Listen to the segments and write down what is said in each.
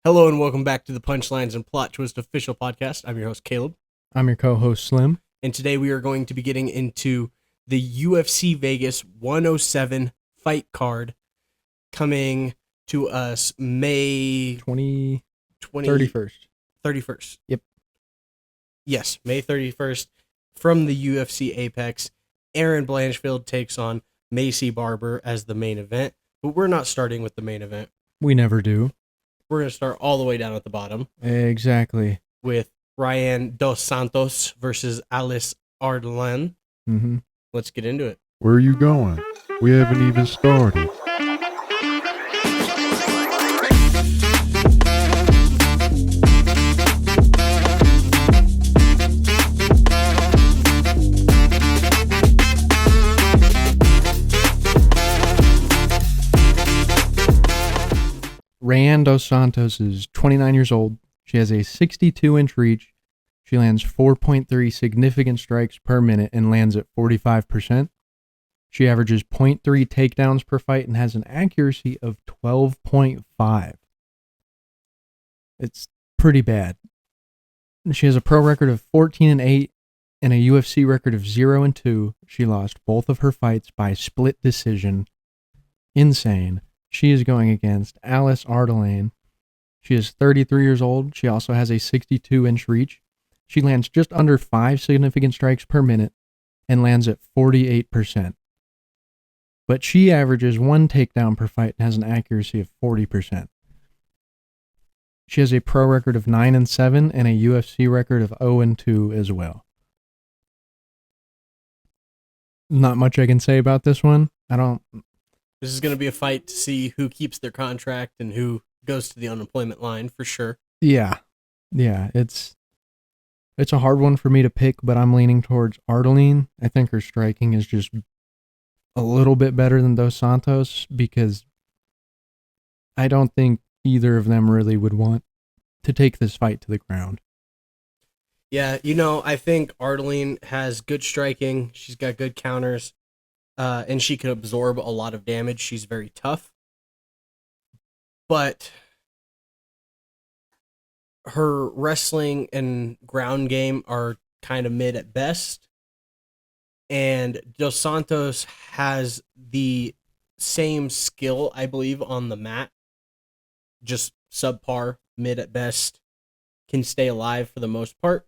Hello and welcome back to the Punchlines and Plot Twist official podcast. I'm your host, Caleb. I'm your co-host, Slim. And today we are going to be getting into the UFC Vegas 107 fight card coming to us May 31st. 31st. Yep. Yes, May 31st from the UFC APEX. Aaron Blanchfield takes on Macy Barber as the main event, but we're not starting with the main event. We never do. We're going to start all the way down at the bottom. Exactly. With Ryan Dos Santos versus Alice Ardalan. Mm-hmm. Let's get into it. Where are you going? We haven't even started. Ryan Dos Santos is 29 years old. She has a 62-inch reach. She lands 4.3 significant strikes per minute and lands at 45%. She averages 0.3 takedowns per fight and has an accuracy of 12.5. It's pretty bad. She has a pro record of 14-8 and a UFC record of 0-2. She lost both of her fights by split decision. Insane. She is going against Alice Ardalan. She is 33 years old. She also has a 62-inch reach. She lands just under 5 significant strikes per minute and lands at 48%. But she averages 1 takedown per fight and has an accuracy of 40%. She has a pro record of 9-7 and a UFC record of 0-2 as well. Not much I can say about this one. This is going to be a fight to see who keeps their contract and who goes to the unemployment line for sure. Yeah, it's a hard one for me to pick, but I'm leaning towards Ardalan. I think her striking is just a little bit better than Dos Santos because I don't think either of them really would want to take this fight to the ground. Yeah, I think Ardalan has good striking. She's got good counters, and she can absorb a lot of damage. She's very tough. But her wrestling and ground game are kind of mid at best. And Dos Santos has the same skill, I believe, on the mat. Just subpar, mid at best. Can stay alive for the most part.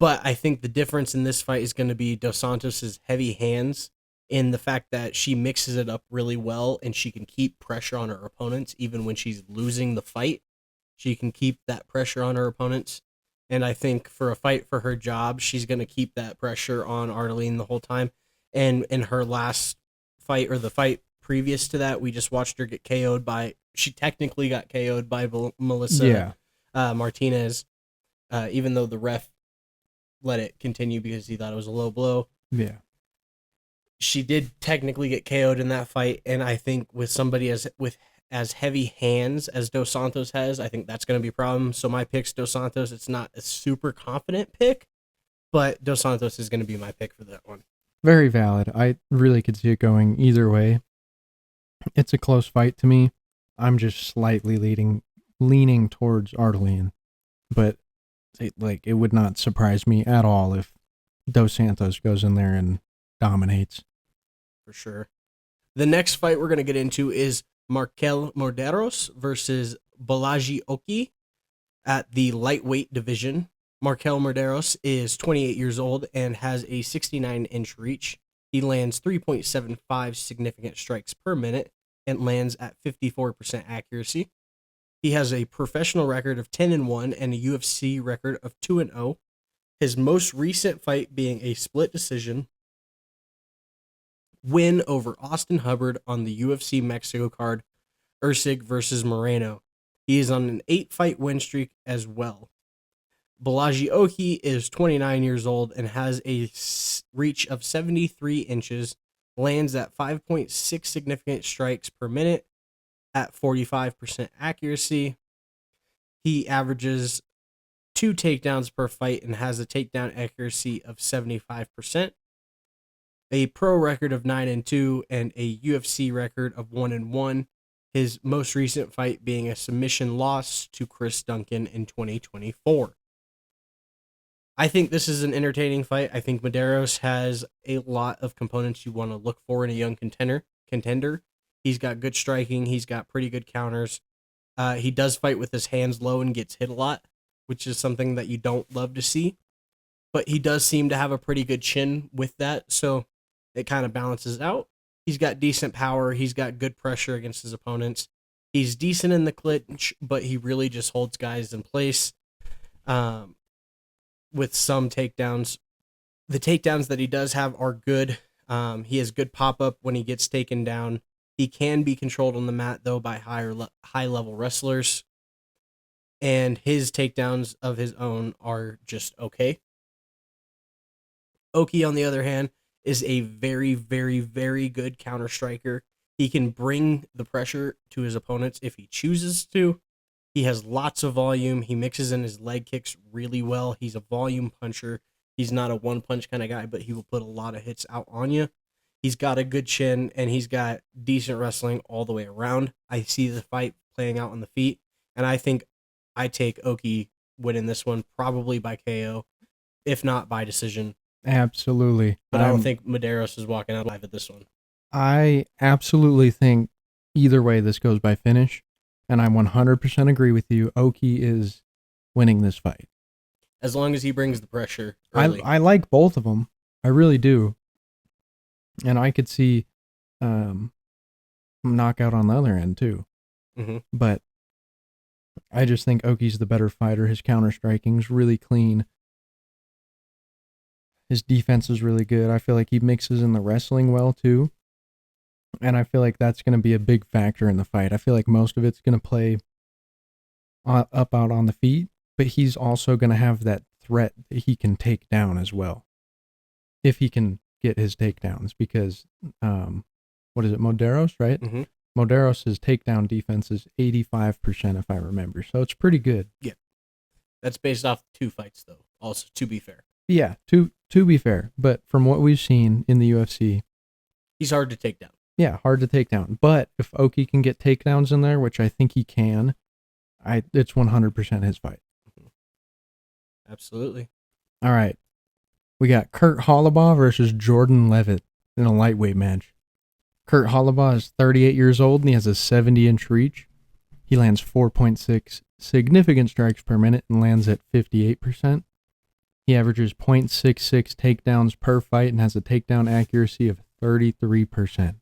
But I think the difference in this fight is going to be Dos Santos' heavy hands in the fact that she mixes it up really well and she can keep pressure on her opponents even when she's losing the fight. She can keep that pressure on her opponents. And I think for a fight for her job, she's going to keep that pressure on Ardalan the whole time. And in her last fight, or the fight previous to that, we just watched her get KO'd by... She technically got KO'd by Melissa Martinez, even though the ref let it continue because he thought it was a low blow. Yeah. She did technically get KO'd in that fight, and I think with somebody as heavy hands as Dos Santos has, I think that's going to be a problem. So my pick's Dos Santos. It's not a super confident pick, but Dos Santos is going to be my pick for that one. Very valid. I really could see it going either way. It's a close fight to me. I'm just slightly leaning towards Ardalan, but it would not surprise me at all if Dos Santos goes in there and dominates. For sure. The next fight we're going to get into is Markel Morderos versus Balaji Oki at the lightweight division. Markel Morderos is 28 years old and has a 69-inch reach. He lands 3.75 significant strikes per minute and lands at 54% accuracy. He has a professional record of 10-1 and a UFC record of 2-0. His most recent fight being a split decision win over Austin Hubbard on the UFC Mexico card, Usyk versus Moreno. He is on an 8-fight win streak as well. Balaji Oki is 29 years old and has a reach of 73 inches, lands at 5.6 significant strikes per minute at 45% accuracy. He averages 2 takedowns per fight and has a takedown accuracy of 75%. A pro record of 9-2 and a UFC record of 1-1. His most recent fight being a submission loss to Chris Duncan in 2024. I think this is an entertaining fight. I think Medeiros has a lot of components you want to look for in a young contender. He's got good striking. He's got pretty good counters. He does fight with his hands low and gets hit a lot, which is something that you don't love to see. But he does seem to have a pretty good chin with that, so it kind of balances out. He's got decent power. He's got good pressure against his opponents. He's decent in the clinch, but he really just holds guys in place with some takedowns. The takedowns that he does have are good. He has good pop-up when he gets taken down. He can be controlled on the mat, though, by high-level wrestlers. And his takedowns of his own are just okay. Oki, on the other hand, is a very, very, very good counter striker. He can bring the pressure to his opponents if he chooses to. He has lots of volume. He mixes in his leg kicks really well. He's a volume puncher. He's not a one-punch kind of guy, but he will put a lot of hits out on you. He's got a good chin, and he's got decent wrestling all the way around. I see the fight playing out on the feet, and I think I take Oki winning this one, probably by KO, if not by decision. Absolutely. But I don't think Medeiros is walking out alive at this one. I absolutely think either way this goes by finish, and I 100% agree with you. Oki is winning this fight. As long as he brings the pressure early. I like both of them. I really do. And I could see knockout on the other end too. Mm-hmm. But I just think Oki's the better fighter. His counter-striking's really clean. His defense is really good. I feel like he mixes in the wrestling well too. And I feel like that's going to be a big factor in the fight. I feel like most of it's going to play up out on the feet, but he's also going to have that threat that he can take down as well. If he can get his takedowns, because, what is it, Medeiros, right? Mm-hmm. Medeiros' takedown defense is 85%, if I remember. So it's pretty good. Yeah. That's based off 2 fights, though, also, to be fair. Yeah, to be fair. But from what we've seen in the UFC, he's hard to take down. Yeah, hard to take down. But if Oki can get takedowns in there, which I think he can, it's 100% his fight. Absolutely. All right. We got Kurt Hollabaugh versus Jordan Levitt in a lightweight match. Kurt Hollabaugh is 38 years old and he has a 70-inch reach. He lands 4.6 significant strikes per minute and lands at 58%. He averages 0.66 takedowns per fight and has a takedown accuracy of 33%.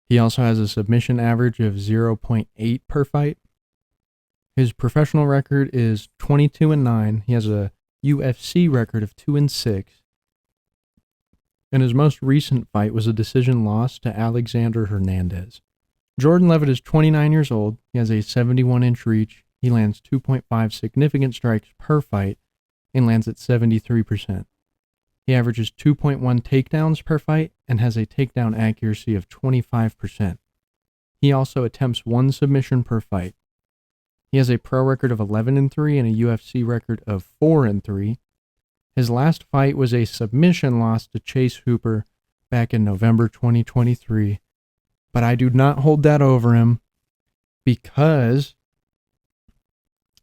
He also has a submission average of 0.8 per fight. His professional record is 22-9. He has a UFC record of 2-6. And his most recent fight was a decision loss to Alexander Hernandez. Jordan Levitt is 29 years old. He has a 71-inch reach. He lands 2.5 significant strikes per fight and lands at 73%. He averages 2.1 takedowns per fight and has a takedown accuracy of 25%. He also attempts 1 submission per fight. He has a pro record of 11-3 and a UFC record of 4-3. His last fight was a submission loss to Chase Hooper back in November 2023. But I do not hold that over him because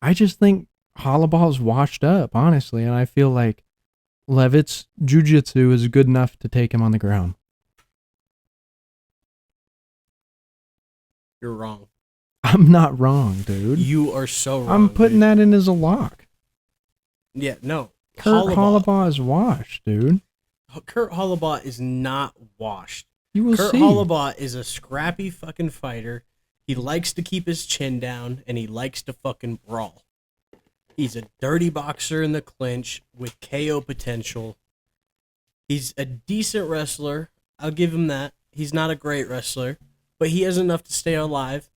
I just think Hollabaugh's washed up, honestly, and I feel like Levitt's jiu-jitsu is good enough to take him on the ground. You're wrong. I'm not wrong, dude. You are so wrong. I'm putting that in as a lock. Yeah, no. Kurt Hollabaugh is washed, dude. Kurt Hollabaugh is not washed. You will Kurt see. Hollabaugh is a scrappy fucking fighter. He likes to keep his chin down, and he likes to fucking brawl. He's a dirty boxer in the clinch with KO potential. He's a decent wrestler. I'll give him that. He's not a great wrestler, but he has enough to stay alive.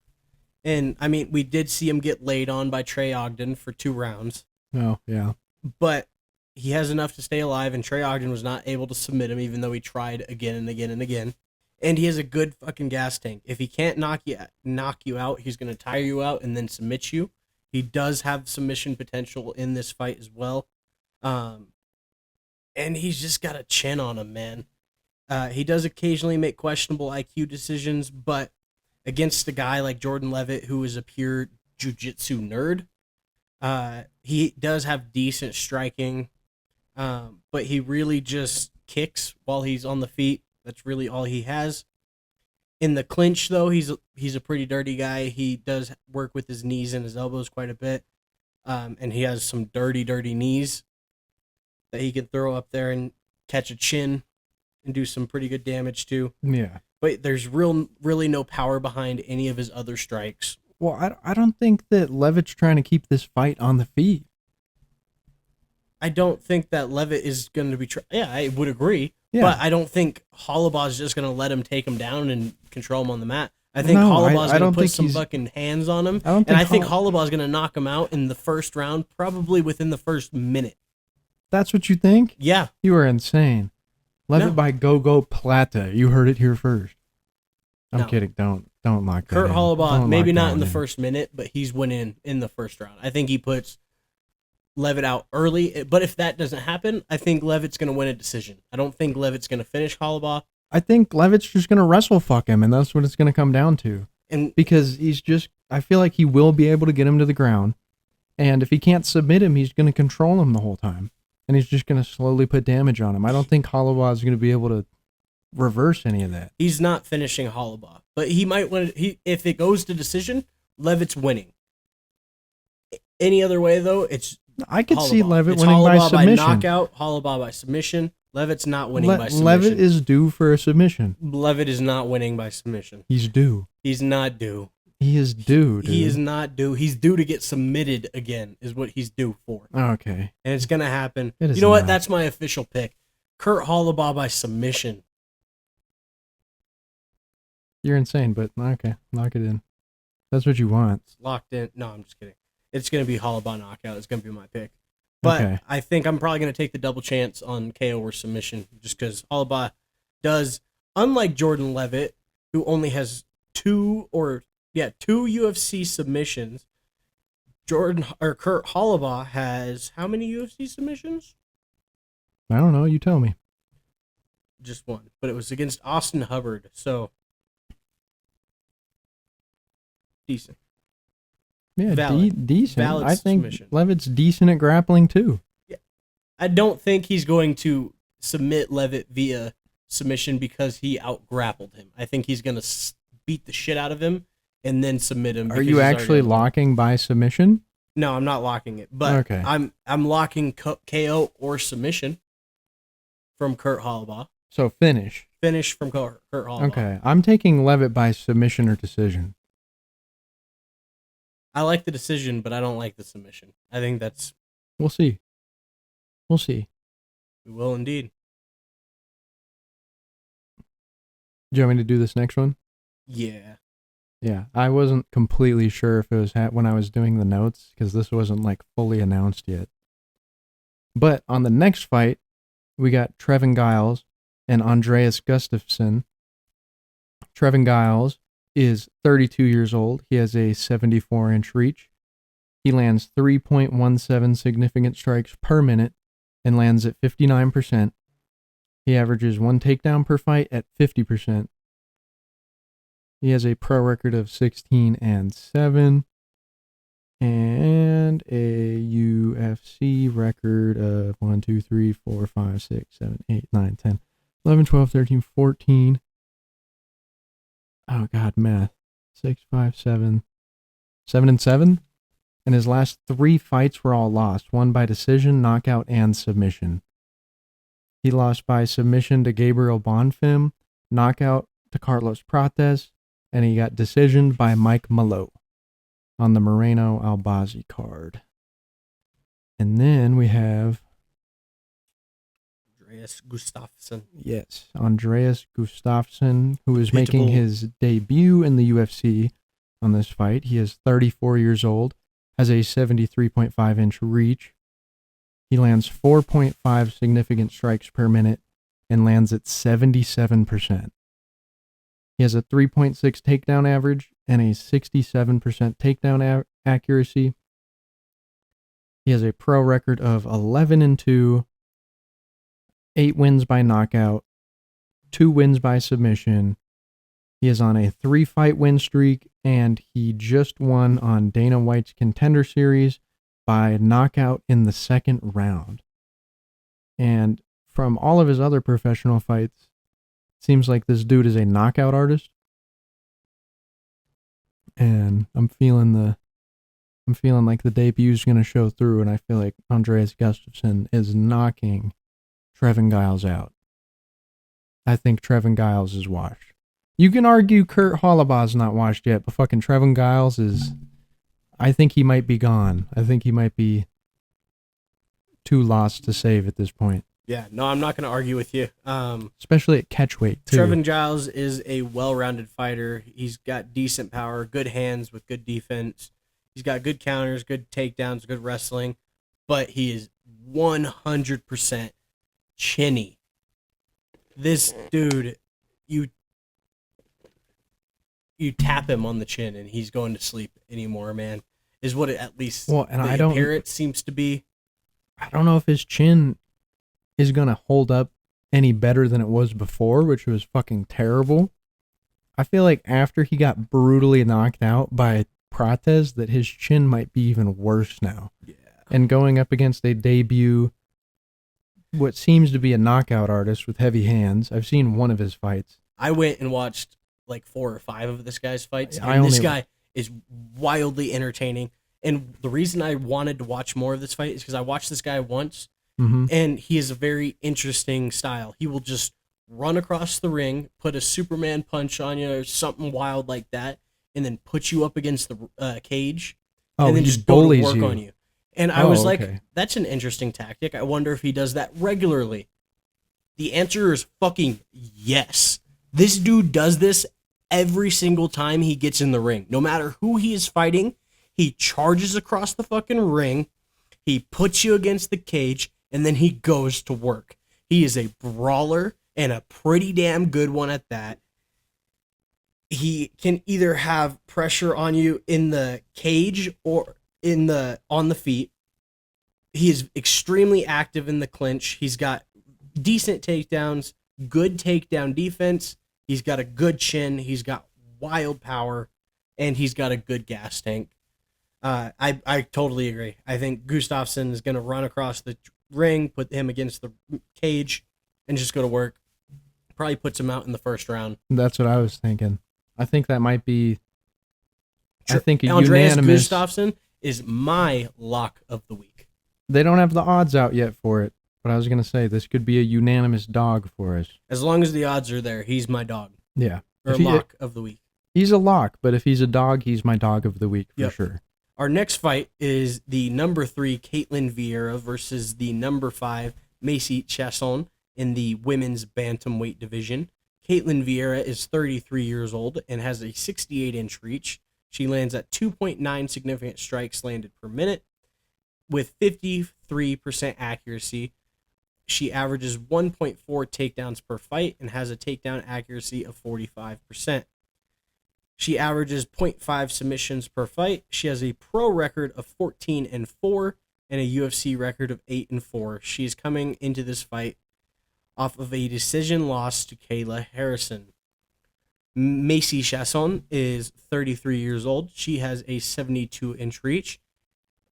And, I mean, we did see him get laid on by Trey Ogden for 2 rounds. Oh, yeah. But he has enough to stay alive, and Trey Ogden was not able to submit him, even though he tried again and again and again. And he has a good fucking gas tank. If he can't knock you out, he's going to tire you out and then submit you. He does have submission potential in this fight as well. And he's just got a chin on him, man. He does occasionally make questionable IQ decisions, but against a guy like Jordan Levitt, who is a pure jiu-jitsu nerd. He does have decent striking, but he really just kicks while he's on the feet. That's really all he has. In the clinch, though, he's a pretty dirty guy. He does work with his knees and his elbows quite a bit, and he has some dirty knees that he can throw up there and catch a chin and do some pretty good damage to. Yeah. But there's really no power behind any of his other strikes. Well, I don't think that Levitt's trying to keep this fight on the feet. I don't think that Levitt is going to be... Yeah, I would agree. Yeah. But I don't think Holloway is just going to let him take him down and control him on the mat. I think Holloway is going to put some fucking hands on him. I think Holloway is going to knock him out in the first round, probably within the first minute. That's what you think? Yeah. You are insane. Levitt by Go Plata. You heard it here first. I'm kidding. Don't lock that Kurt in. Holloway, maybe not in the first minute, but he's winning in the first round. I think he puts Levitt out early. But if that doesn't happen, I think Levitt's going to win a decision. I don't think Levitt's going to finish Holloway. I think Levitt's just going to wrestle fuck him, and that's what it's going to come down to. And because I feel like he will be able to get him to the ground, and if he can't submit him, he's going to control him the whole time, and he's just going to slowly put damage on him. I don't think Holloway is going to be able to reverse any of that. He's not finishing Holloway, but he might win. If it goes to decision, Levitt's winning. Any other way though, I could Holloway. see Levitt it's winning Holloway by submission. Knockout, Holloway by submission. Levitt's not winning by submission. Levitt is due for a submission. Levitt is not winning by submission. He's due. He's not due. He is due, dude. He is not due. He's due to get submitted again, is what he's due for. Okay. And it's going to happen. You know what? That's my official pick. Kurt Holloway by submission. You're insane, but okay. Lock it in. That's what you want. It's locked in. No, I'm just kidding. It's going to be Holloway knockout. It's going to be my pick. But okay. I think I'm probably going to take the double chance on KO or submission just because Holloway does, unlike Jordan Levitt, who only has two UFC submissions. Kurt Holloway has how many UFC submissions? I don't know. You tell me. Just one, but it was against Austin Hubbard, so decent. Yeah, decent. Valid I think submission. Levitt's decent at grappling too. Yeah, I don't think he's going to submit Levitt via submission because he out-grappled him. I think he's going to beat the shit out of him and then submit him. Are you actually locking by submission? No, I'm not locking it, but okay. I'm locking KO or submission from Kurt Holloway. So finish from Kurt Holloway. Okay, I'm taking Levitt by submission or decision. I like the decision, but I don't like the submission. I think that's... We'll see. We will indeed. Do you want me to do this next one? Yeah. Yeah, I wasn't completely sure if it was when I was doing the notes, because this wasn't like fully announced yet. But on the next fight, we got Trevin Giles and Andreas Gustafsson. Trevin Giles is 32 years old. He has a 74-inch reach. He lands 3.17 significant strikes per minute and lands at 59%. He averages one takedown per fight at 50%. He has a pro record of 16-7 and a UFC record of 1, 2, 3, 4, 5, 6, 7, 8, 9, 10, 11, 12, 13, 14. Oh, God, math. 6, 5, 7. 7-7. And his last 3 fights were all lost. One by decision, knockout, and submission. He lost by submission to Gabriel Bonfim, knockout to Carlos Prates, and he got decisioned by Mike Malo on the Moreno Albazi card. And then we have Andreas Gustafsson. Yes, Andreas Gustafsson, who is making his debut in the UFC on this fight. He is 34 years old, has a 73.5-inch reach. He lands 4.5 significant strikes per minute and lands at 77%. He has a 3.6 takedown average and a 67% takedown accuracy. He has a pro record of 11-2, 8 wins by knockout, 2 wins by submission. He is on a 3-fight win streak, and he just won on Dana White's Contender Series by knockout in the second round. And from all of his other professional fights, it seems like this dude is a knockout artist. And I'm feeling like the debut is going to show through, and I feel like Andreas Gustafsson is knocking Trevin Giles out. I think Trevin Giles is washed. You can argue Kurt Hollabaw's not washed yet, but fucking Trevin Giles is... I think he might be gone. I think he might be too lost to save at this point. Yeah, no, I'm not going to argue with you. Especially at catchweight, too. Trevin Giles is a well-rounded fighter. He's got decent power, good hands with good defense. He's got good counters, good takedowns, good wrestling. But he is 100% chinny. This dude, you tap him on the chin and he's going to sleep anymore, man. Is what it at least the appearance seems to be. I don't know if his chin is going to hold up any better than it was before, which was fucking terrible. I feel like after he got brutally knocked out by Prates, that his chin might be even worse now. Yeah. And going up against a debut, what seems to be a knockout artist with heavy hands. I've seen one of his fights. I went and watched like 4 or 5 of this guy's fights. And this guy is wildly entertaining. And the reason I wanted to watch more of this fight is because I watched this guy once, and he has a very interesting style. He will just run across the ring, put a Superman punch on you or something wild like that, and then put you up against the cage, and then just go to work on you. And I was like, that's an interesting tactic. I wonder if he does that regularly. The answer is fucking yes. This dude does this every single time he gets in the ring. No matter who he is fighting, he charges across the fucking ring, he puts you against the cage, and then he goes to work. He is a brawler, and a pretty damn good one at that. He can either have pressure on you in the cage or on the feet. He is extremely active in the clinch. He's got decent takedowns, good takedown defense. He's got a good chin. He's got wild power, and he's got a good gas tank. I totally agree. I think Gustafsson is going to run across the ring, put him against the cage, and just go to work. Probably puts him out in the first round. That's what I was thinking. I think that might be... Andreas unanimous... Gustafsson is my lock of the week. They don't have the odds out yet for it, but I was going to say this could be a unanimous dog for us. As long as the odds are there, he's my dog. Yeah. Or lock of the week. He's a lock, but if he's a dog, he's my dog of the week for sure. Our next fight is the number 3 Caitlin Vieira versus the number 5 Macy Chasson in the women's bantamweight division. Caitlin Vieira is 33 years old and has a 68-inch reach. She lands at 2.9 significant strikes landed per minute with 53% accuracy. She averages 1.4 takedowns per fight and has a takedown accuracy of 45%. She averages 0.5 submissions per fight. She has a pro record of 14-4 and a UFC record of 8-4. She is coming into this fight off of a decision loss to Kayla Harrison. Macy Chasson is 33 years old. She has a 72-inch reach,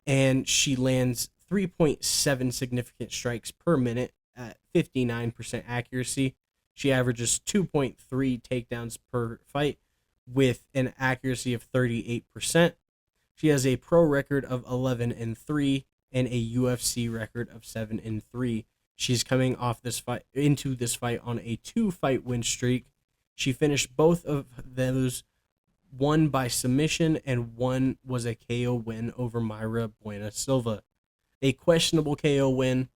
and she lands 3.7 significant strikes per minute at 59% accuracy. She averages 2.3 takedowns per fight with an accuracy of 38%. She has a pro record of 11-3 and a UFC record of 7-3. She's coming off this fight into this fight on a 2-fight win streak. She finished both of those, one by submission and one was a KO win over Mayra Buena Silva. A questionable KO win,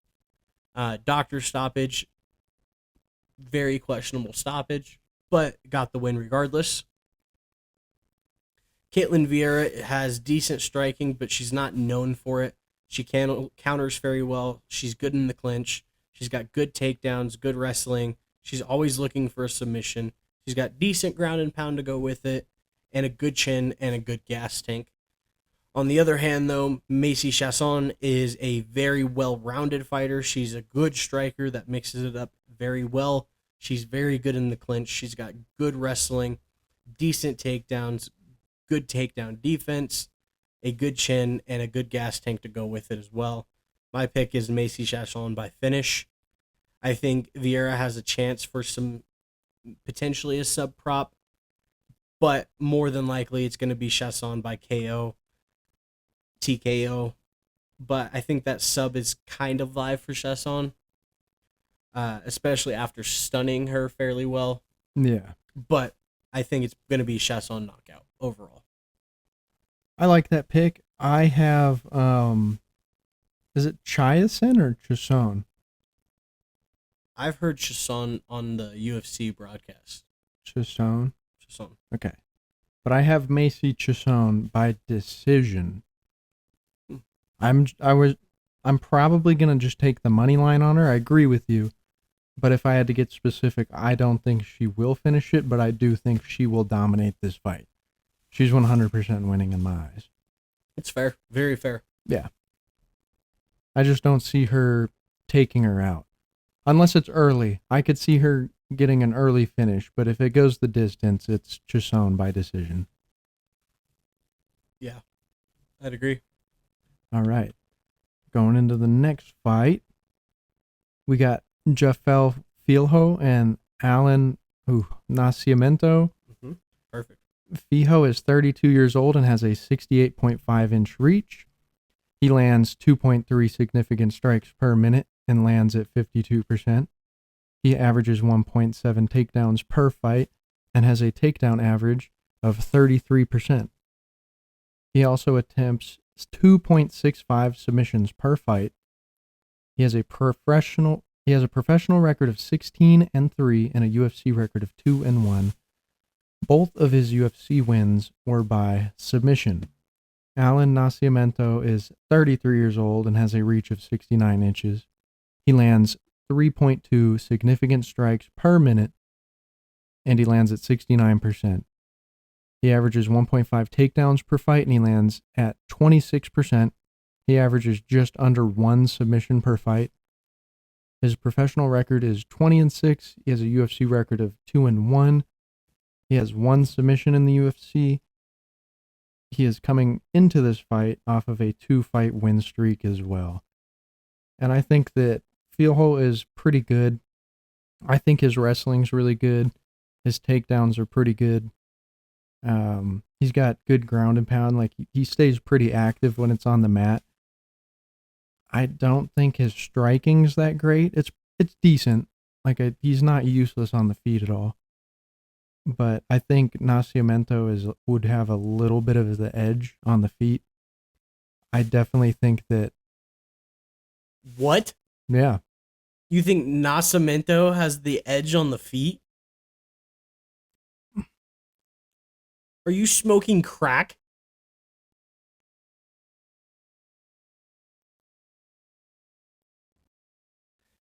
doctor stoppage, very questionable stoppage, but got the win regardless. Caitlin Vieira has decent striking, but she's not known for it. She counters very well. She's good in the clinch. She's got good takedowns, good wrestling. She's always looking for a submission. She's got decent ground and pound to go with it, and a good chin and a good gas tank. On the other hand, though, Macy Chasson is a very well-rounded fighter. She's a good striker that mixes it up very well. She's very good in the clinch. She's got good wrestling. decent takedowns, good takedown defense, a good chin, and a good gas tank to go with it as well. My pick is Macy Chiasson by finish. I think Vieira has a chance for some potentially a sub prop, but more than likely it's going to be Chiasson by KO, TKO. But I think that sub is kind of live for Chiasson, especially after stunning her fairly well. Yeah. But I think it's going to be Chiasson knockout overall. I like that pick. I have, is it Chiasson or Chiasson? I've heard Chiasson on the UFC broadcast. Chiasson. Chiasson. Okay. But I have Macy Chiasson by decision. I'm probably gonna just take the money line on her. I agree with you. But if I had to get specific, I don't think she will finish it, but I do think she will dominate this fight. She's 100% winning in my eyes. It's fair. Very fair. Yeah. I just don't see her taking her out. Unless it's early. I could see her getting an early finish, but if it goes the distance, it's Chiasson by decision. Yeah, I'd agree. All right. Going into the next fight, we got Jafel Filho and Alan Nascimento. Mm-hmm. Perfect. Filho is 32 years old and has a 68.5-inch reach. He lands 2.3 significant strikes per minute and lands at 52%. He averages 1.7 takedowns per fight and has a takedown average of 33%. He also attempts 2.65 submissions per fight. He has a professional record of 16-3 and a UFC record of 2-1. Both of his UFC wins were by submission. Alan Nascimento is 33 years old and has a reach of 69 inches. He lands 3.2 significant strikes per minute, and he lands at 69%. He averages 1.5 takedowns per fight, and he lands at 26%. He averages just under 1 submission per fight. His professional record is 20-6. He has a UFC record of 2-1. He has 1 submission in the UFC. He is coming into this fight off of a 2-fight win streak as well. And I think that Filho is pretty good. I think his wrestling's really good. His takedowns are pretty good. He's got good ground and pound. Like, he stays pretty active when it's on the mat. I don't think his striking's that great. It's decent. Like, he's not useless on the feet at all. But I think Nascimento would have a little bit of the edge on the feet. I definitely think that. What? Yeah. You think Nascimento has the edge on the feet? Are you smoking crack?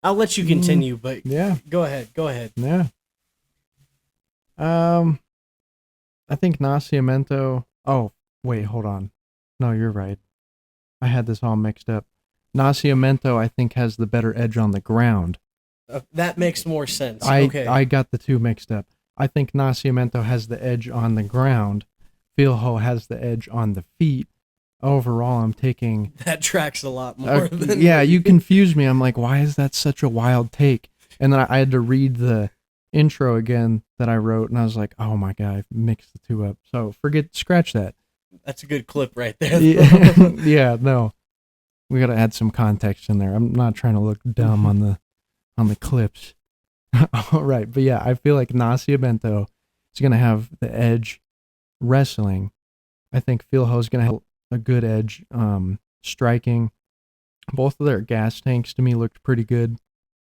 I'll let you continue, but yeah. Go ahead. Yeah. I think Nascimento. Oh, wait, hold on. No, you're right. I had this all mixed up. Nascimento, I think, has the better edge on the ground. That makes more sense. Okay. I got the two mixed up. I think Nascimento has the edge on the ground. Filho has the edge on the feet. Overall, I'm taking... That tracks a lot more than... Yeah, you confused me. I'm like, why is that such a wild take? And then I had to read the intro again that I wrote, and I was like, oh my God, I've mixed the two up. So scratch that. That's a good clip right there. Yeah, no. We got to add some context in there. I'm not trying to look dumb on the clips. All right, but yeah, I feel like Nascimento is going to have the edge wrestling. I think Filho is going to have a good edge striking. Both of their gas tanks to me looked pretty good.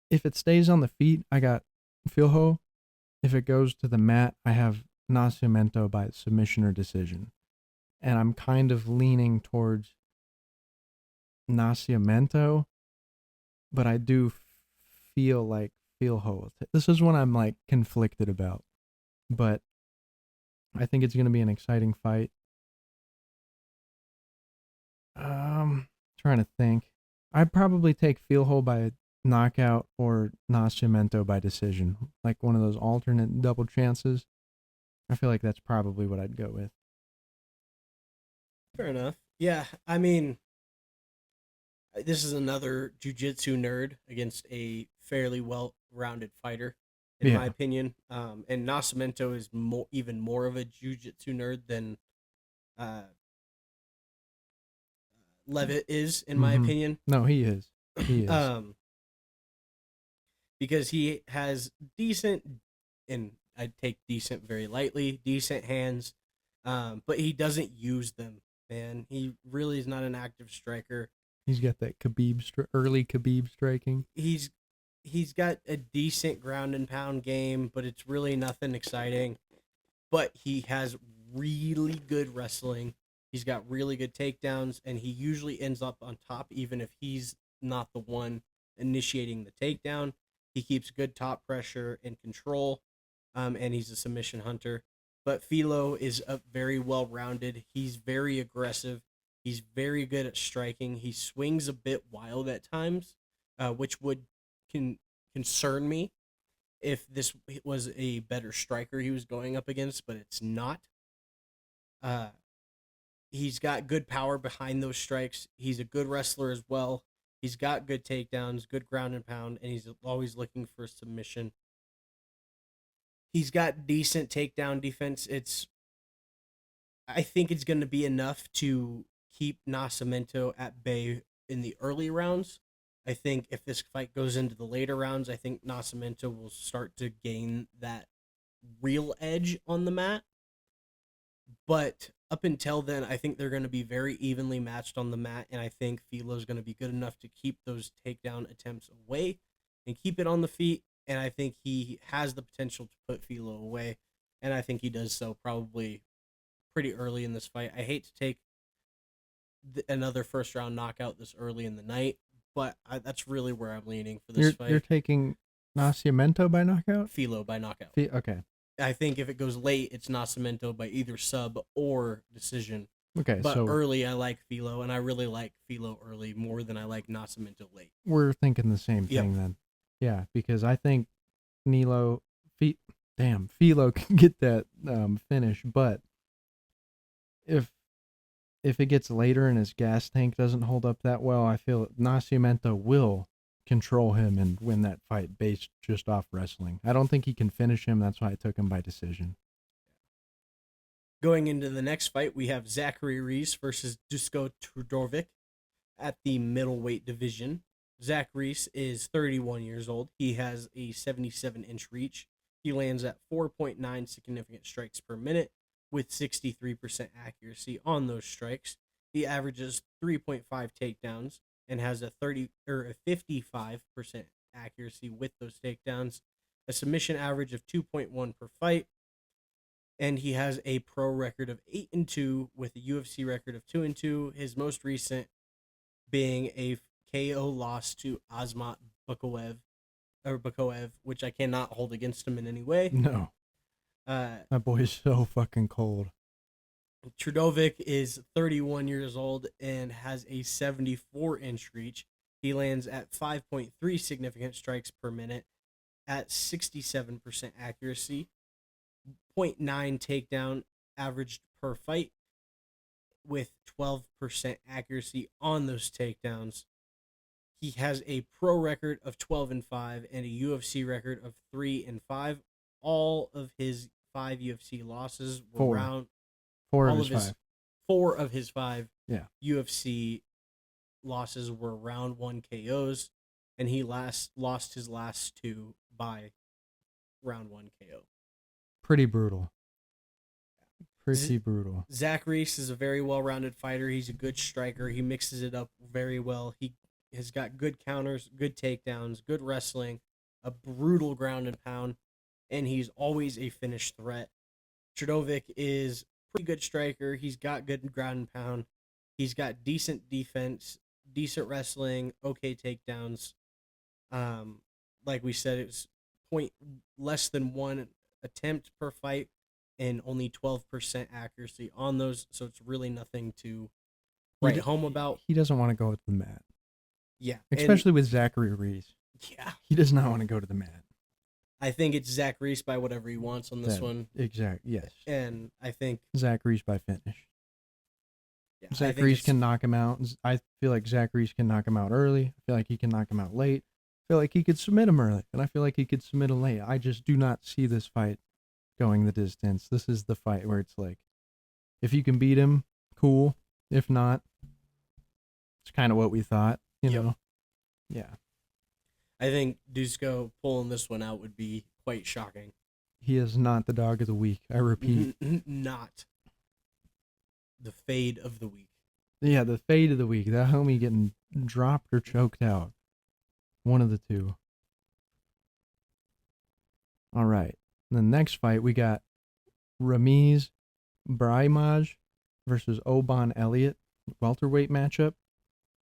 If it stays on the feet, I got Filho. If it goes to the mat, I have Nascimento by submission or decision. And I'm kind of leaning towards Nascimento, but I do feel like Filho. This is one I'm like conflicted about, but I think it's going to be an exciting fight. Trying to think. I'd probably take Filho by knockout or Nascimento by decision, like one of those alternate double chances. I feel like that's probably what I'd go with. Fair enough. Yeah, I mean, this is another jiu-jitsu nerd against a fairly well-rounded fighter, in my Yeah. opinion. And Nascimento is even more of a jiu-jitsu nerd than uh, Levitt is, in my opinion. No, he is. He is. Because he has decent, and I take decent very lightly, decent hands, but he doesn't use them, man. He really is not an active striker. He's got that early Khabib striking. He's got a decent ground and pound game, but it's really nothing exciting. But he has really good wrestling. He's got really good takedowns, and he usually ends up on top, even if he's not the one initiating the takedown. He keeps good top pressure and control, and he's a submission hunter. But Philo is very well-rounded. He's very aggressive. He's very good at striking. He swings a bit wild at times, which would concern me if this was a better striker he was going up against, but it's not. He's got good power behind those strikes. He's a good wrestler as well. He's got good takedowns, good ground and pound, and he's always looking for submission. He's got decent takedown defense. I think it's going to be enough to keep Nascimento at bay in the early rounds. I think if this fight goes into the later rounds, I think Nascimento will start to gain that real edge on the mat. But up until then, I think they're going to be very evenly matched on the mat, and I think Philo's going to be good enough to keep those takedown attempts away and keep it on the feet, and I think he has the potential to put Philo away, and I think he does so probably pretty early in this fight. I hate to take another first-round knockout this early in the night, but that's really where I'm leaning for this fight. You're taking Nascimento by knockout? Philo by knockout. Okay. I think if it goes late, it's Nascimento by either sub or decision. Okay, but so early, I like Philo, and I really like Philo early more than I like Nascimento late. We're thinking the same thing then. Yeah, because I think Philo can get that finish, but if it gets later and his gas tank doesn't hold up that well, I feel Nascimento will control him and win that fight based just off wrestling. I don't think he can finish him. That's why I took him by decision. Going into the next fight, we have Zachary Reese versus Dusko Todorovic at the middleweight division. Zach Reese is 31 years old. He has a 77-inch reach. He lands at 4.9 significant strikes per minute with 63% accuracy on those strikes. He averages 3.5 takedowns and has a 55% accuracy with those takedowns, a submission average of 2.1 per fight, and he has a pro record of 8-2 with a UFC record of 2-2. His most recent being a KO loss to Azmat Bakoev, which I cannot hold against him in any way. No, that boy is so fucking cold. Todorovic is 31 years old and has a 74-inch reach. He lands at 5.3 significant strikes per minute at 67% accuracy, 0.9 takedown averaged per fight with 12% accuracy on those takedowns. He has a pro record of 12-5 and a UFC record of 3-5. All of his 5 UFC losses were Four of his 5 UFC losses were round 1 KOs, and he lost his last 2 by round 1 KO. Pretty brutal. Brutal. Zach Reese is a very well-rounded fighter. He's a good striker. He mixes it up very well. He has got good counters, good takedowns, good wrestling, a brutal ground and pound, and he's always a finish threat. Todorovic is pretty good striker. He's got good ground and pound. He's got decent defense, decent wrestling, okay takedowns. Like we said, it's less than 1 attempt per fight and only 12% accuracy on those, so it's really nothing to write home about. He doesn't want to go to the mat. Yeah. Especially with Zachary Reese. Yeah. He does not want to go to the mat. I think it's Zach Reese by whatever he wants on this one. Yes. And I think Zach Reese by finish. yeah, Zach Reese can knock him out. I feel like Zach Reese can knock him out early. I feel like he can knock him out late. I feel like he could submit him early. And I feel like he could submit him late. I just do not see this fight going the distance. This is the fight where it's like, if you can beat him, cool. If not, it's kind of what we thought, you know? Yeah. I think Dusko pulling this one out would be quite shocking. He is not the dog of the week. I repeat. Not the fade of the week. Yeah, the fade of the week. That homie getting dropped or choked out. One of the two. All right. The next fight, we got Ramiz Brahimaj versus Oban Elliott. Welterweight matchup.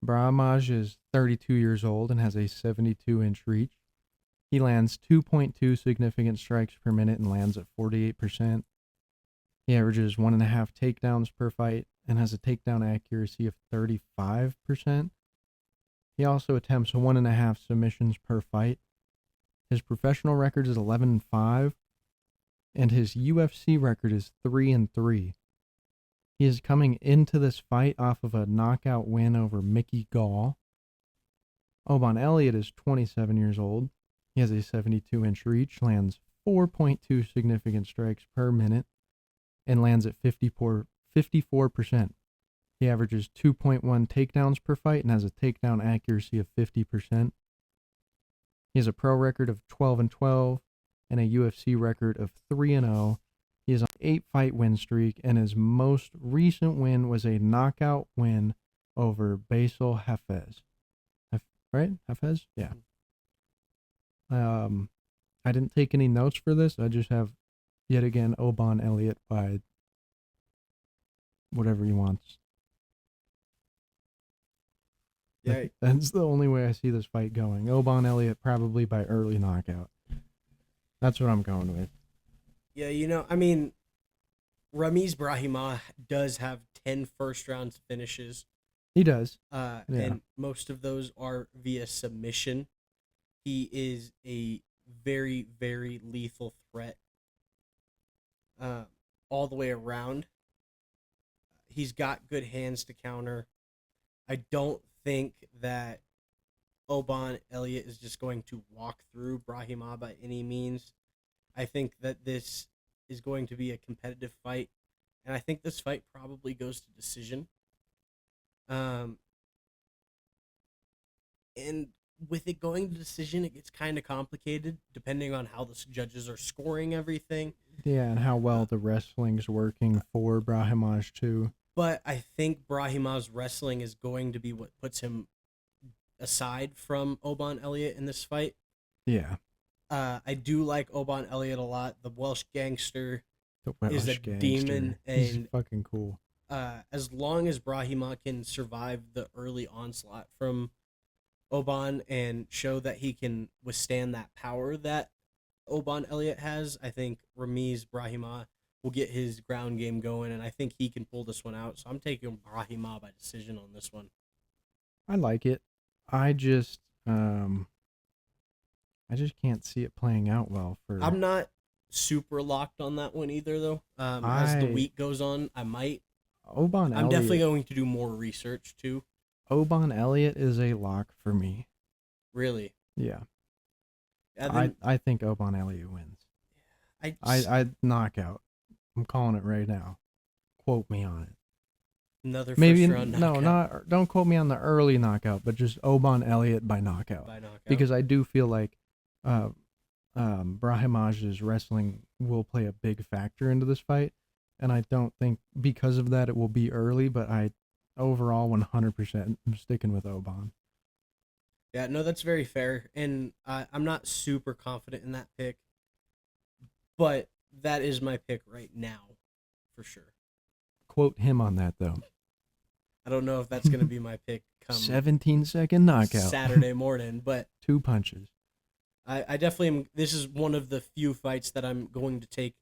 Brahimaj is 32 years old and has a 72-inch reach. He lands 2.2 significant strikes per minute and lands at 48%. He averages 1.5 takedowns per fight and has a takedown accuracy of 35%. He also attempts 1.5 submissions per fight. His professional record is 11-5, and his UFC record is 3-3. He is coming into this fight off of a knockout win over Mickey Gall. Oban Elliott is 27 years old. He has a 72-inch reach, lands 4.2 significant strikes per minute, and lands at 54%. He averages 2.1 takedowns per fight and has a takedown accuracy of 50%. He has a pro record of 12-12 and a UFC record of 3-0. He is on an 8-fight win streak, and his most recent win was a knockout win over Basil Hafez. Right? Hafez? Yeah. I didn't take any notes for this. I just have, yet again, Oban Elliott by whatever he wants. Yeah. That's the only way I see this fight going. Oban Elliott probably by early knockout. That's what I'm going with. Yeah, you know, I mean, Ramiz Brahimaj does have 10 first-round finishes. He does. And most of those are via submission. He is a very, very lethal threat all the way around. He's got good hands to counter. I don't think that Oban Elliott is just going to walk through Brahimaj by any means. I think that this is going to be a competitive fight, and I think this fight probably goes to decision. And with it going to decision, it gets kind of complicated depending on how the judges are scoring everything. Yeah, and how well the wrestling's working for Brahimaj too. But I think Brahimaj's wrestling is going to be what puts him aside from Oban Elliott in this fight. Yeah. I do like Oban Elliott a lot. The Welsh gangster is a gangster. demon, He's and fucking cool. as long as Brahimaj can survive the early onslaught from Oban and show that he can withstand that power that Oban Elliott has, I think Ramiz Brahimaj will get his ground game going, and I think he can pull this one out. So I'm taking Brahimaj by decision on this one. I like it. I just can't see it playing out well for. I'm not super locked on that one either, though. As the week goes on, I might. Oban Elliott. I'm definitely going to do more research too. Oban Elliott is a lock for me. Really? Yeah. Then, I think Oban Elliott wins. I knockout. I'm calling it right now. Quote me on it. Another Maybe first round knockout. don't quote me on the early knockout, but just Oban Elliott by knockout. Because I do feel like Brahimaj's wrestling will play a big factor into this fight, and I don't think because of that it will be early, but I overall 100% I'm sticking with Oban. Yeah, no, that's very fair, and I'm not super confident in that pick, but that is my pick right now, for sure. Quote him on that, though. I don't know if that's going to be my pick come 17-second knockout. Saturday morning, but 2 punches. I definitely am. This is one of the few fights that I'm going to take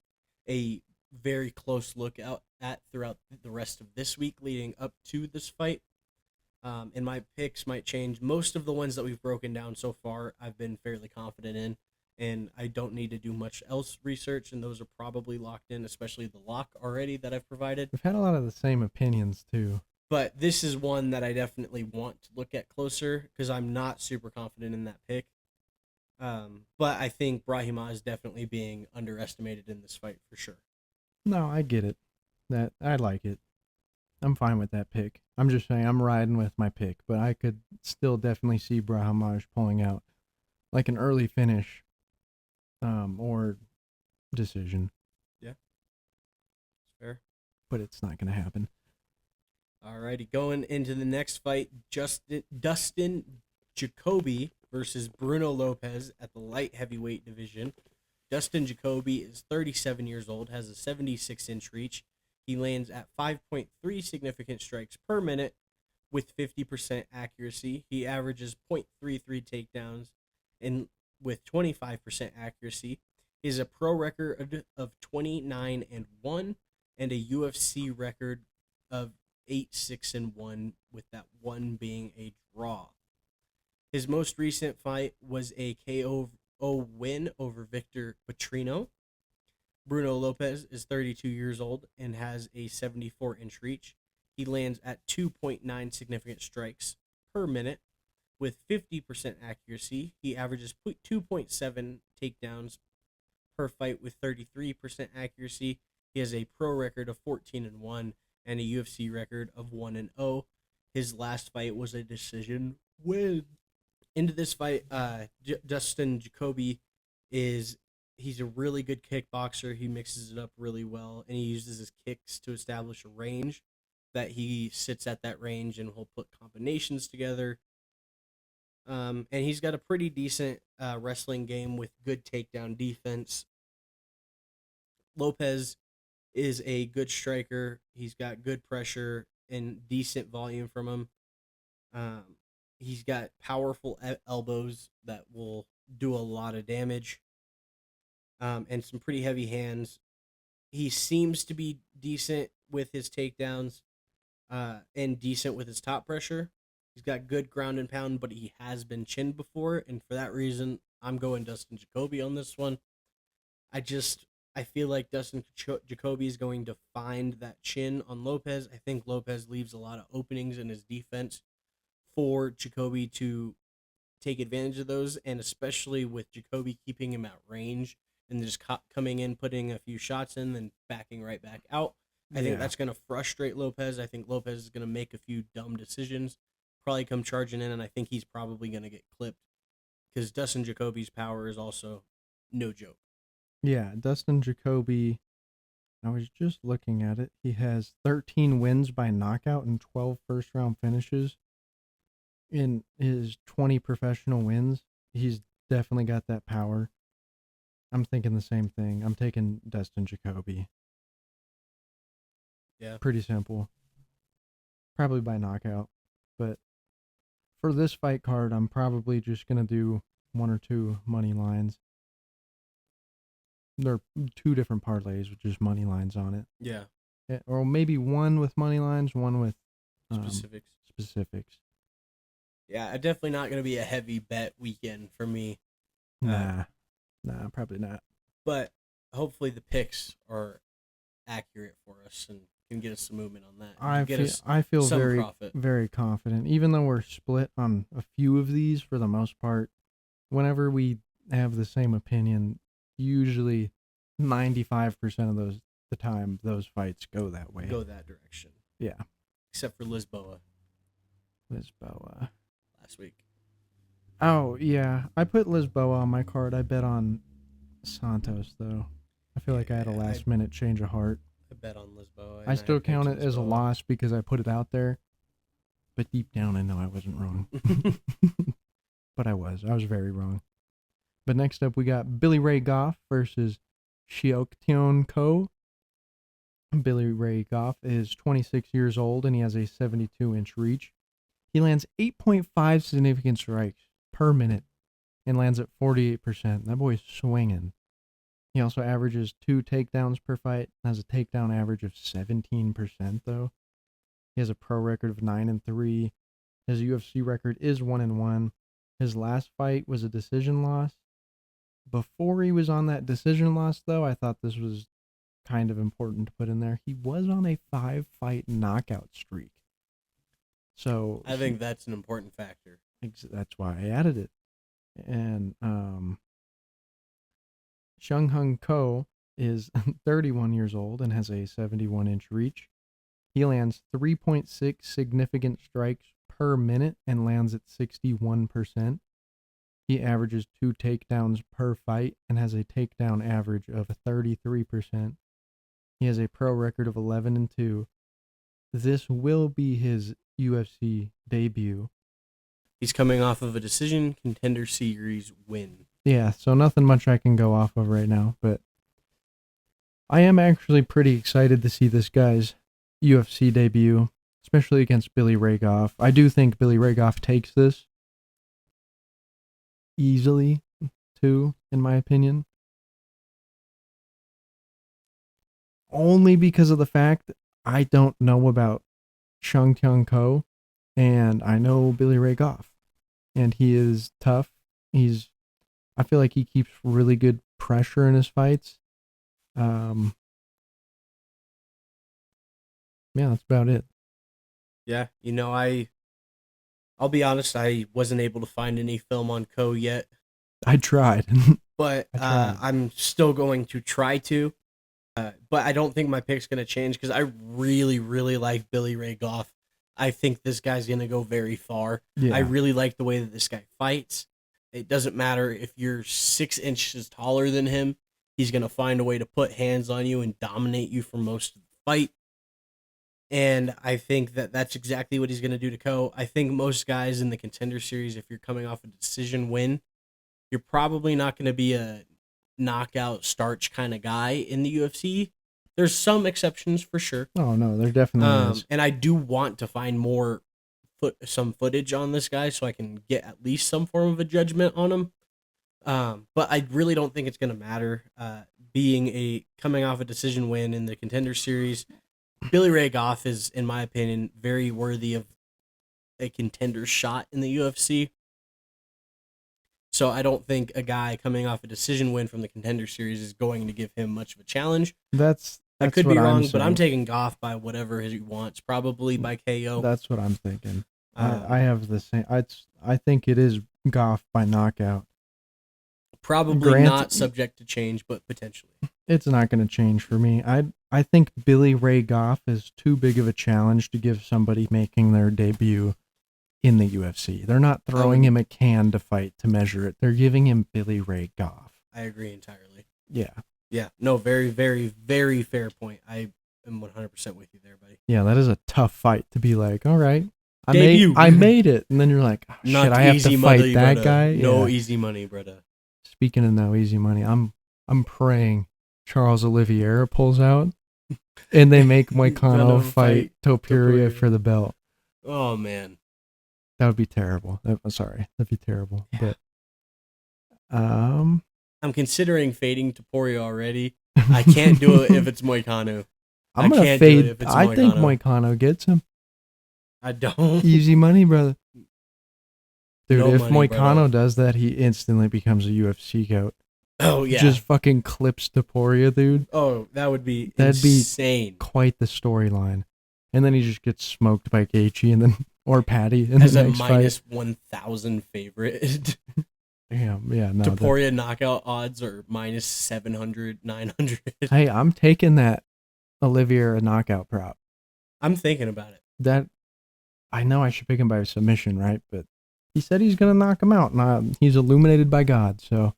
a very close look at throughout the rest of this week leading up to this fight. And my picks might change. Most of the ones that we've broken down so far, I've been fairly confident in. and I don't need to do much else research, and those are probably locked in, especially the lock already that I've provided. We've had a lot of the same opinions too. But this is one that I definitely want to look at closer because I'm not super confident in that pick. But I think Brahima is definitely being underestimated in this fight for sure. No, I get it. That I like it. I'm fine with that pick. I'm just saying I'm riding with my pick, but I could still definitely see Brahimaj pulling out like an early finish, or decision. Yeah, it's fair. But it's not going to happen. Alrighty, going into the next fight, Dustin Jacoby versus Bruno Lopez at the light heavyweight division. Dustin Jacoby is 37 years old, has a 76-inch reach. He lands at 5.3 significant strikes per minute with 50% accuracy. He averages 0.33 takedowns and with 25% accuracy. He has a pro record of 29-1 and a UFC record of 8-6-1, with that one being a draw. His most recent fight was a KO win over Victor Petrino. Bruno Lopez is 32 years old and has a 74-inch reach. He lands at 2.9 significant strikes per minute with 50% accuracy. He averages 2.7 takedowns per fight with 33% accuracy. He has a pro record of 14-1 and a UFC record of 1-0. His last fight was a decision win. Into this fight, Dustin Jacoby he's a really good kickboxer. He mixes it up really well, and he uses his kicks to establish a range that he sits at that range and he'll put combinations together. And he's got a pretty decent wrestling game with good takedown defense. Lopez is a good striker. He's got good pressure and decent volume from him. He's got powerful elbows that will do a lot of damage, and some pretty heavy hands. He seems to be decent with his takedowns, and decent with his top pressure. He's got good ground and pound, but he has been chinned before, and for that reason, I'm going Dustin Jacoby on this one. I feel like Dustin Jacoby is going to find that chin on Lopez. I think Lopez leaves a lot of openings in his defense for Jacoby to take advantage of those, and especially with Jacoby keeping him at range and just coming in, putting a few shots in, then backing right back out. I think that's going to frustrate Lopez. I think Lopez is going to make a few dumb decisions, probably come charging in, and I think he's probably going to get clipped because Dustin Jacoby's power is also no joke. Yeah, Dustin Jacoby, I was just looking at it. He has 13 wins by knockout and 12 first-round finishes. In his 20 professional wins, he's definitely got that power. I'm thinking the same thing. I'm taking Dustin Jacoby. Yeah. Pretty simple. Probably by knockout. But for this fight card, I'm probably just going to do one or two money lines. There are two different parlays with just money lines on it. Yeah. Or maybe one with money lines, one with specifics. Yeah, definitely not going to be a heavy bet weekend for me. Nah, probably not. But hopefully the picks are accurate for us and can get us some movement on that. I feel very, profit. very confident. Even though we're split on a few of these for the most part, whenever we have the same opinion, usually 95% of the time those fights go that way. Go that direction. Yeah. Except for Lisboa. Last week. Oh, yeah. I put Lisboa on my card. I bet on Santos, though. I feel like I had a last-minute change of heart. I bet on Lisboa. I still count it as a loss because I put it out there. But deep down, I know I wasn't wrong. But I was. I was very wrong. But next up, we got Billy Ray Goff versus Xiaoqian Ko. Billy Ray Goff is 26 years old, and he has a 72-inch reach. He lands 8.5 significant strikes per minute and lands at 48%. That boy's swinging. He also averages 2 takedowns per fight, has a takedown average of 17%, though. He has a pro record of 9-3. His UFC record is 1-1. His last fight was a decision loss. before he was on that decision loss, though, I thought this was kind of important to put in there. He was on a 5-fight knockout streak. So I think that's an important factor. that's why I added it. And Sung Hung Ko is 31 years old and has a 71-inch reach. He lands 3.6 significant strikes per minute and lands at 61%. He averages 2 takedowns per fight and has a takedown average of 33%. He has a pro record of 11-2. This will be his UFC debut. He's coming off of a decision contender series win. Yeah, so nothing much I can go off of right now, but I am actually pretty excited to see this guy's UFC debut, especially against Billy Ray Goff. I do think Billy Ray Goff takes this easily, too, in my opinion. Only because of the fact I don't know about Sung Kyung Ko, and I know Billy Ray Goff, and he is tough. I feel like he keeps really good pressure in his fights. Yeah, that's about it. Yeah, I'll be honest, I wasn't able to find any film on Ko yet. I tried. But I'm still going to try to. But I don't think my pick's going to change because I really, really like Billy Ray Goff. I think this guy's going to go very far. Yeah. I really like the way that this guy fights. It doesn't matter if you're 6 inches taller than him. He's going to find a way to put hands on you and dominate you for most of the fight. And I think that that's exactly what he's going to do to Ko. I think most guys in the contender series, if you're coming off a decision win, you're probably not going to be a knockout starch kind of guy in the UFC. There's some exceptions for sure. Oh no, there definitely is. And I do want to find some footage on this guy so I can get at least some form of a judgment on him. But I really don't think it's going to matter. Being coming off a decision win in the contender series, Billy Ray Goff is, in my opinion, very worthy of a contender shot in the UFC. So I don't think a guy coming off a decision win from the contender series is going to give him much of a challenge. I could be wrong, but I'm taking Goff by whatever he wants, probably by KO. That's what I'm thinking. I have the same. I think it is Goff by knockout. Probably not subject to change, but potentially. It's not going to change for me. I think Billy Ray Goff is too big of a challenge to give somebody making their debut in the UFC. They're not throwing him a can to fight to measure it. They're giving him Billy Ray Goff. I agree entirely. Yeah. Yeah. No, very, very, very fair point. I am 100% with you there, buddy. Yeah, that is a tough fight to be like, all right, I made it. And then you're like, oh, shit, I have to fight that guy? No easy money, brother. Speaking of no easy money, I'm praying Charles Oliveira pulls out and they make Moicano fight Topuria for the belt. Oh, man. That would be terrible. Sorry, that'd be terrible. Yeah. But I'm considering fading Topuria already. I can't do it if it's Moicano. I'm gonna fade. I think Moicano gets him. I don't. Easy money, brother. Dude, if Moicano does that, he instantly becomes a UFC goat. Oh yeah. Just fucking clips Topuria, dude. Oh, that'd be insane. Quite the storyline. And then he just gets smoked by Gaethje and then or Patty in as the a next minus fight. 1,000 favorite. Yeah, no. Topuria knockout odds are minus 700, 900. Hey, I'm taking that Oliveira knockout prop. I'm thinking about it. I know I should pick him by submission, right? But he said he's gonna knock him out, and he's illuminated by God. So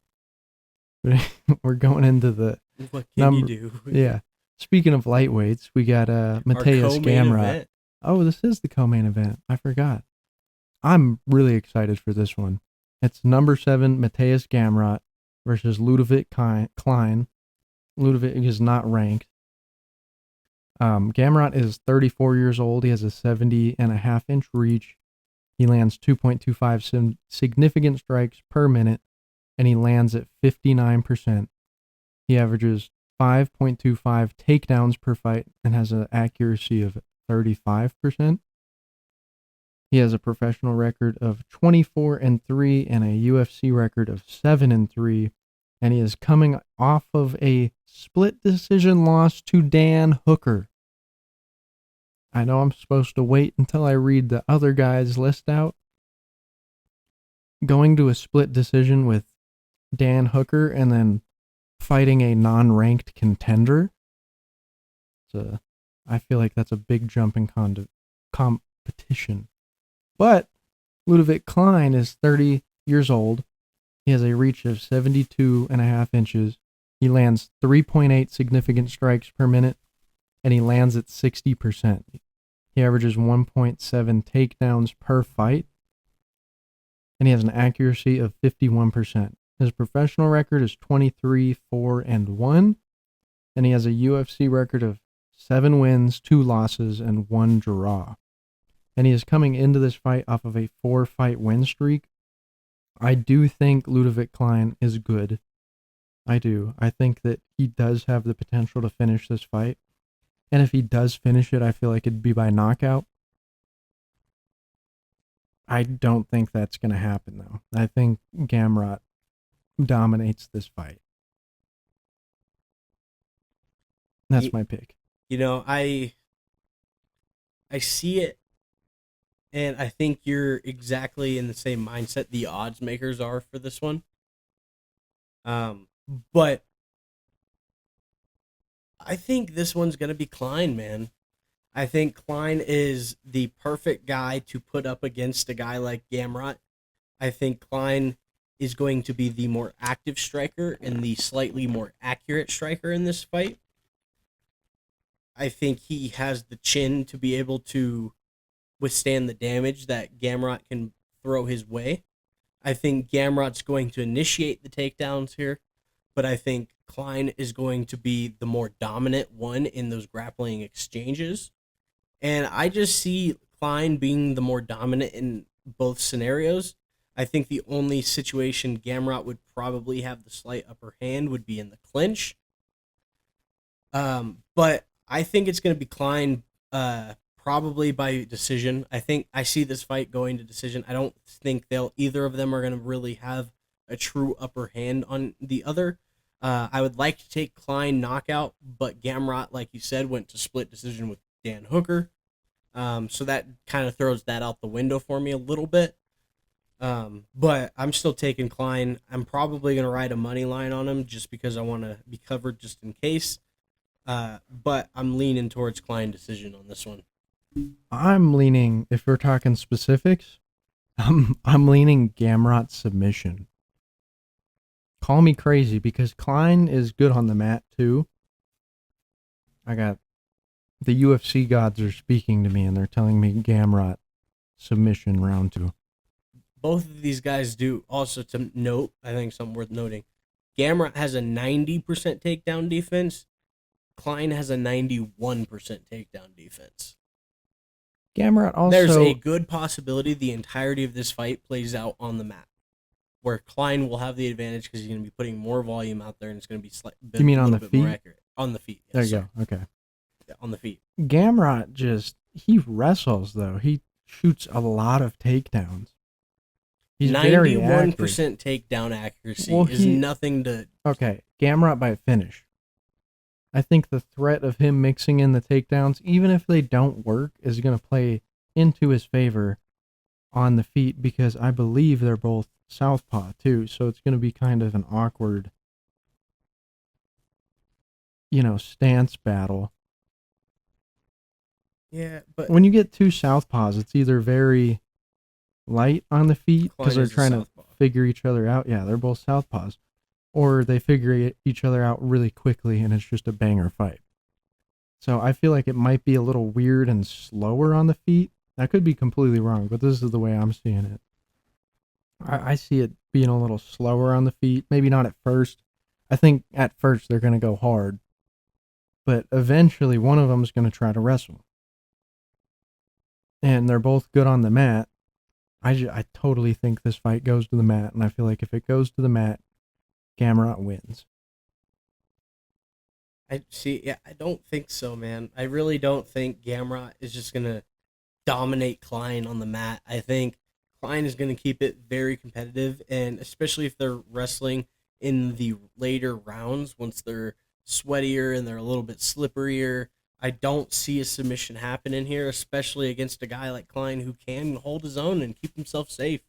we're going into the what can you do? Yeah. Speaking of lightweights, we got Mateus Gamrot. Oh, this is the co-main event. I forgot. I'm really excited for this one. It's number 7 Mateus Gamrot versus Ludovic Klein. Ludovic is not ranked. Gamrot is 34 years old. He has a 70.5-inch reach. He lands 2.25 significant strikes per minute, and he lands at 59%. He averages 5.25 takedowns per fight and has an accuracy of 35%. He has a professional record of 24-3 and a UFC record of 7-3, and he is coming off of a split decision loss to Dan Hooker. I know I'm supposed to wait until I read the other guy's list out. Going to a split decision with Dan Hooker and then fighting a non-ranked contender. I feel like that's a big jump in competition. But Ludovic Klein is 30 years old. He has a reach of 72.5 inches. He lands 3.8 significant strikes per minute, and he lands at 60%. He averages 1.7 takedowns per fight, and he has an accuracy of 51%. His professional record is 23-4-1, and he has a UFC record of 7 wins, 2 losses, and 1 draw. And he is coming into this fight off of a 4-fight win streak. I do think Ludovic Klein is good. I do. I think that he does have the potential to finish this fight. And if he does finish it, I feel like it'd be by knockout. I don't think that's going to happen, though. I think Gamrot dominates this fight. That's my pick. You know, I see it, and I think you're exactly in the same mindset the odds makers are for this one. But I think this one's going to be Klein, man. I think Klein is the perfect guy to put up against a guy like Gamrot. I think Klein is going to be the more active striker and the slightly more accurate striker in this fight. I think he has the chin to be able to withstand the damage that Gamrot can throw his way. I think Gamrot's going to initiate the takedowns here, but I think Klein is going to be the more dominant one in those grappling exchanges. And I just see Klein being the more dominant in both scenarios. I think the only situation Gamrot would probably have the slight upper hand would be in the clinch. But I think it's going to be Klein probably by decision. I think I see this fight going to decision. I don't think either of them are going to really have a true upper hand on the other. I would like to take Klein knockout, but Gamrot, like you said, went to split decision with Dan Hooker. So that kind of throws that out the window for me a little bit. But I'm still taking Klein. I'm probably going to ride a money line on him just because I want to be covered just in case. But I'm leaning towards Klein decision on this one. I'm leaning, if we're talking specifics, I'm leaning Gamrot submission. Call me crazy because Klein is good on the mat too. I got the UFC gods are speaking to me and they're telling me Gamrot submission round 2. Both of these guys do. Also to note, I think something worth noting, Gamrot has a 90% takedown defense. Klein has a 91% takedown defense. Gamrot also... There's a good possibility the entirety of this fight plays out on the mat, where Klein will have the advantage because he's going to be putting more volume out there and it's going to be you mean on the feet? More accurate. On the feet. Yes, there you go. Okay. Yeah, on the feet. Gamrot he wrestles, though. He shoots a lot of takedowns. He's 91% takedown accuracy is nothing to... Okay, Gamrot by finish. I think the threat of him mixing in the takedowns, even if they don't work, is going to play into his favor on the feet because I believe they're both southpaw too, so it's going to be kind of an awkward, stance battle. Yeah, but when you get 2 southpaws, it's either very light on the feet because they're trying to figure each other out. Yeah, they're both southpaws. Or they figure each other out really quickly and it's just a banger fight. So I feel like it might be a little weird and slower on the feet. I could be completely wrong, but this is the way I'm seeing it. I see it being a little slower on the feet. Maybe not at first. I think at first they're going to go hard. But eventually one of them is going to try to wrestle. And they're both good on the mat. I totally think this fight goes to the mat. And I feel like if it goes to the mat, Gamrot wins. I don't think so, man. I really don't think Gamrot is just going to dominate Klein on the mat. I think Klein is going to keep it very competitive, and especially if they're wrestling in the later rounds, once they're sweatier and they're a little bit slipperier, I don't see a submission happening here, especially against a guy like Klein who can hold his own and keep himself safe.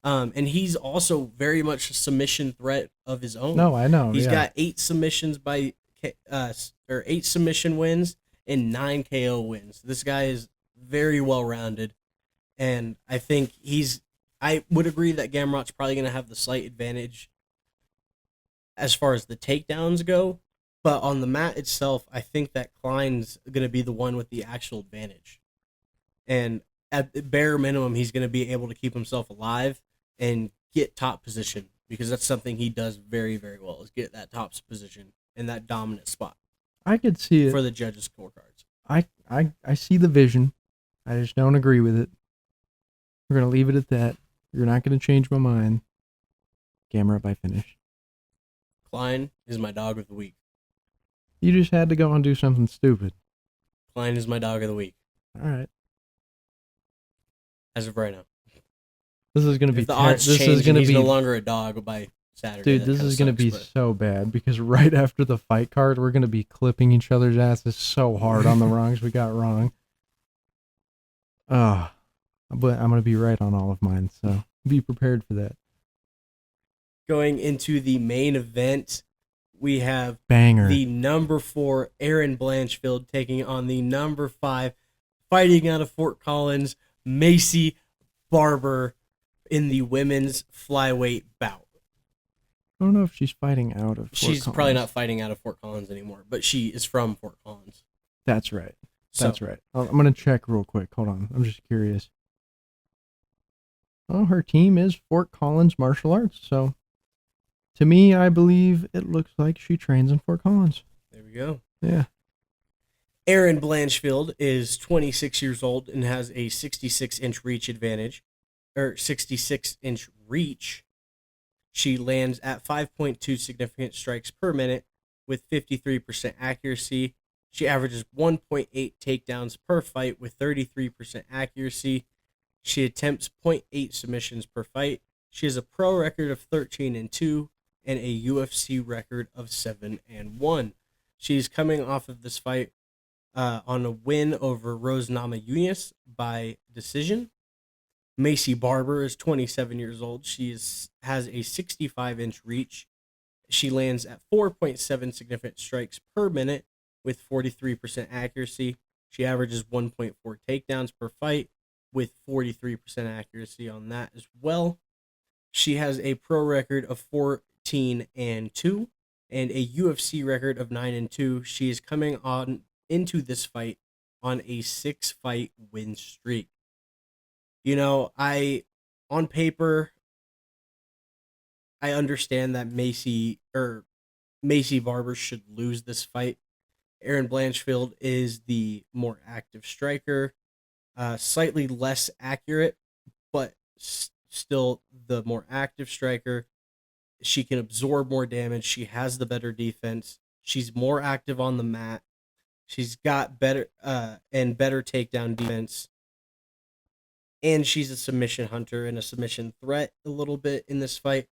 And he's also very much a submission threat of his own. No, I know. He's yeah. got 8 submissions or 8 submission wins and 9 KO wins. This guy is very well rounded, and I think I would agree that Gamrot's probably going to have the slight advantage as far as the takedowns go, but on the mat itself, I think that Klein's going to be the one with the actual advantage. And at the bare minimum, he's going to be able to keep himself alive and get top position, because that's something he does very, very well, is get that top position in that dominant spot I could see it. for the judges' scorecards. I see the vision. I just don't agree with it. We're going to leave it at that. You're not going to change my mind. Gamrot by finish. Klein is my dog of the week. You just had to go and do something stupid. Klein is my dog of the week, All right. as of right now. This is going to be If the odds this change is and going to he's be no longer a dog by Saturday, dude, that this kinda is going to be sucks, so bad because right after the fight card, we're going to be clipping each other's asses so hard on the wrongs we got wrong. But I'm going to be right on all of mine, so be prepared for that. Going into the main event, we have Banger. the number 4 Aaron Blanchfield taking on the number 5, fighting out of Fort Collins, Macy Barber, in the women's flyweight bout. I don't know if she's fighting out of Fort She's Collins. probably not fighting out of Fort Collins anymore, but she is from Fort Collins. That's right. So, That's right. I'm going to check real quick. Hold on. I'm just curious. Oh, her team is Fort Collins Martial Arts. So, to me, I believe it looks like she trains in Fort Collins. there we go. Yeah. Aaron Blanchfield is 26 years old and has a 66-inch reach advantage, or 66-inch reach. She lands at 5.2 significant strikes per minute with 53% accuracy. She averages 1.8 takedowns per fight with 33% accuracy. She attempts 0.8 submissions per fight. She has a pro record of 13-2 and a UFC record of 7-1. She's coming off of this fight on a win over Rose Namajunas by decision. Macy Barber is 27 years old. She has a 65-inch reach. She lands at 4.7 significant strikes per minute with 43% accuracy. She averages 1.4 takedowns per fight with 43% accuracy on that as well. She has a pro record of 14-2 and a UFC record of 9-2. She is coming on into this fight on a 6-fight win streak. You know, on paper, I understand that Macy Barber should lose this fight. Aaron Blanchfield is the more active striker, slightly less accurate, but still the more active striker. She can absorb more damage. She has the better defense. She's more active on the mat. She's got better takedown defense. And she's a submission hunter and a submission threat a little bit in this fight.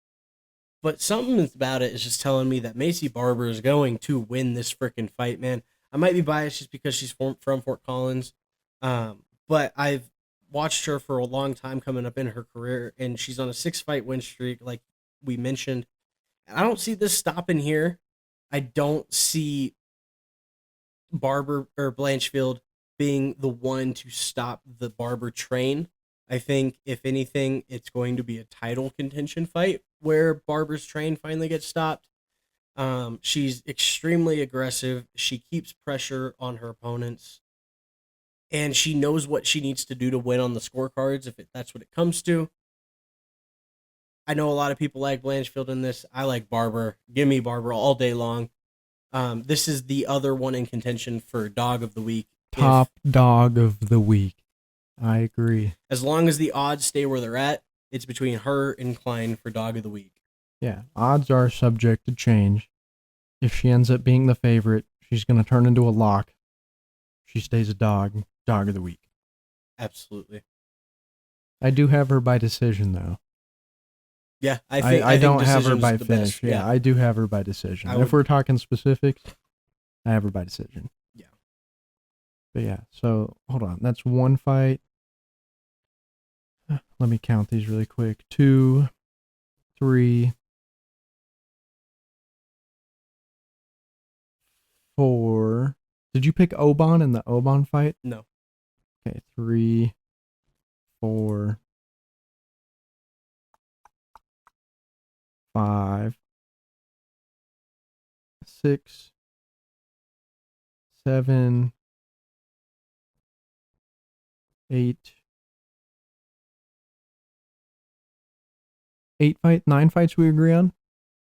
But something about it is just telling me that Macy Barber is going to win this freaking fight, man. I might be biased just because she's from Fort Collins. But I've watched her for a long time coming up in her career, and she's on a 6-fight win streak, like we mentioned. I don't see this stopping here. I don't see Barber or Blanchfield being the one to stop the Barber train. I think, if anything, it's going to be a title contention fight where Barber's train finally gets stopped. She's extremely aggressive. She keeps pressure on her opponents. And she knows what she needs to do to win on the scorecards, if that's what it comes to. I know a lot of people like Blanchfield in this. I like Barber. Give me Barber all day long. This is the other one in contention for Dog of the Week. Top dog of the week. I agree. As long as the odds stay where they're at, it's between her and Klein for Dog of the Week. Yeah, odds are subject to change. If she ends up being the favorite, she's going to turn into a lock. She stays a dog of the week. Absolutely. I do have her by decision, though. Yeah, I think don't have her decision's by the finish. best. Yeah, I do have her by decision. I If would- we're talking specifics, I have her by decision. Yeah. But yeah, so hold on. That's one fight. Let me count these really quick. 2, 3, 4. Did you pick Oban in the Oban fight? No. Okay, 3, 4, 5, 6, 7, 8. 9 fights we agree on?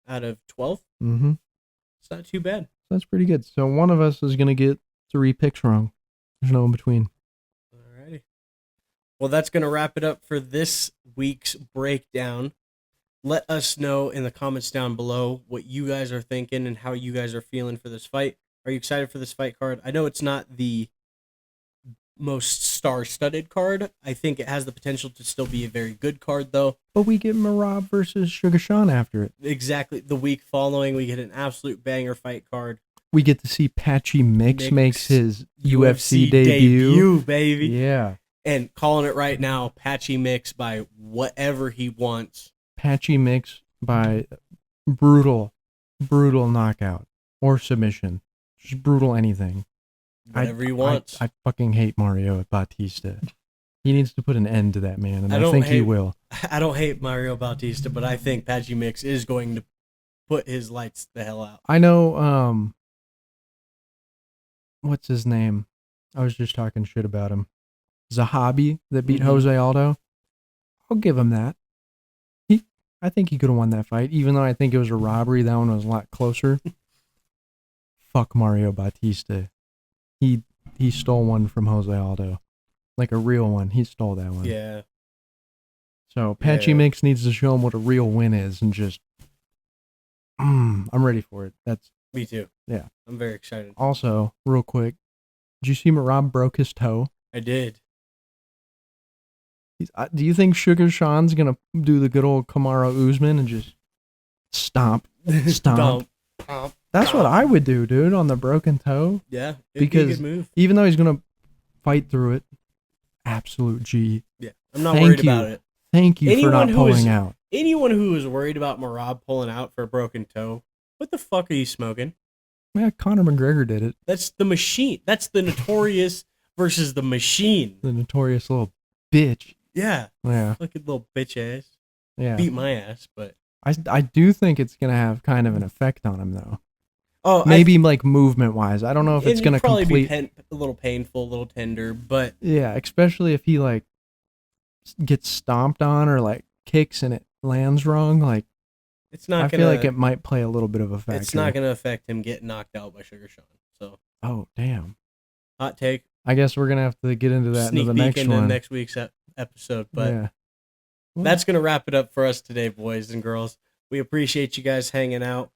Out of 12, Mm-hmm. it's not too bad. That's pretty good. So one of us is going to get 3 picks wrong. There's no in between. Alrighty. Well, that's going to wrap it up for this week's breakdown. Let us know in the comments down below what you guys are thinking and how you guys are feeling for this fight. Are you excited for this fight card? I know it's not the most star-studded card. I think it has the potential to still be a very good card, though. But we get Marab versus Sugar Sean after it. Exactly. The week following, we get an absolute banger fight card. We get to see Patchy Mix Mix makes his UFC debut. Baby. Yeah. And calling it right now, Patchy Mix by whatever he wants. Patchy Mix by brutal knockout or submission. Just brutal anything. Whatever he wants. I fucking hate Mario Bautista. He needs to put an end to that man, and I don't think he hate- will. I don't hate Mario Bautista, but I think Patchy Mix is going to put his lights the hell out. I know, what's his name? I was just talking shit about him. Zahabi that beat Mhm. Jose Aldo. I'll give him that. I think he could have won that fight, even though I think it was a robbery. That one was a lot closer. Fuck Mario Bautista. He stole one from Jose Aldo. Like a real one. He stole that one. Yeah. So Patchy Yeah. Mix needs to show him what a real win is and just I'm ready for it. That's Me too. Yeah. I'm very excited. also real quick. Did you see Marab broke his toe? I did. Do you think Sugar Sean's gonna do the good old Kamaru Usman and just stomp? Stomp. Stomp. That's what I would do, dude, on the broken toe. Yeah. It'd Because- be a good move. Even though he's gonna fight through it, absolute G. Yeah. I'm not Thank worried you. about it. Thank you for Anyone not who pulling is- out. Anyone who is worried about Marab pulling out for a broken toe, what the fuck are you smoking? Yeah, Conor McGregor did it. That's the machine. That's the Notorious versus the Machine. The notorious little bitch. Yeah. Yeah, Look at little bitch ass. yeah. Beat my ass, but I do think it's gonna have kind of an effect on him though. oh, Maybe like movement wise. I don't know if it's it'd gonna probably complete. be a little painful, a little tender, but Yeah, especially if he like gets stomped on or like kicks and it lands wrong. Like it's not I gonna. feel like it might play a little bit of a factor. It's not gonna affect him getting knocked out by Sugar Sean. So Oh damn! hot take. I guess we're gonna have to get into that Sneak into the peek next into one. next week's episode, but. yeah. Well, That's going to wrap it up for us today, boys and girls. We appreciate you guys hanging out.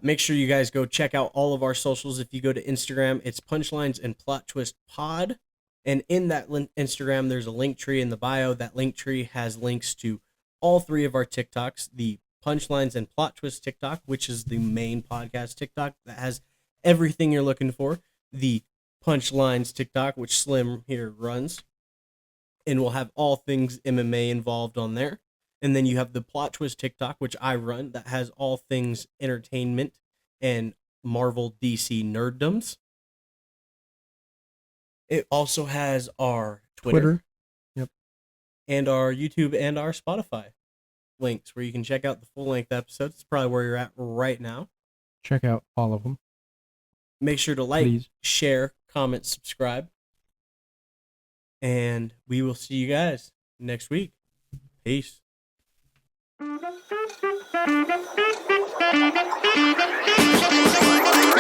Make sure you guys go check out all of our socials. If you go to Instagram, it's Punchlines and Plot Twist Pod. And in that Instagram, there's a link tree in the bio. That link tree has links to all 3 of our TikToks, the Punchlines and Plot Twist TikTok, which is the main podcast TikTok that has everything you're looking for, the Punchlines TikTok, which Slim here runs, and we'll have all things MMA involved on there. And then you have the Plot Twist TikTok, which I run, that has all things entertainment and Marvel DC nerddoms. It also has our Twitter. Yep. And our YouTube and our Spotify links where you can check out the full length episodes. It's probably where you're at right now. check out all of them. Make sure to like, Please. share, comment, subscribe. And we will see you guys next week. Peace. Thank you.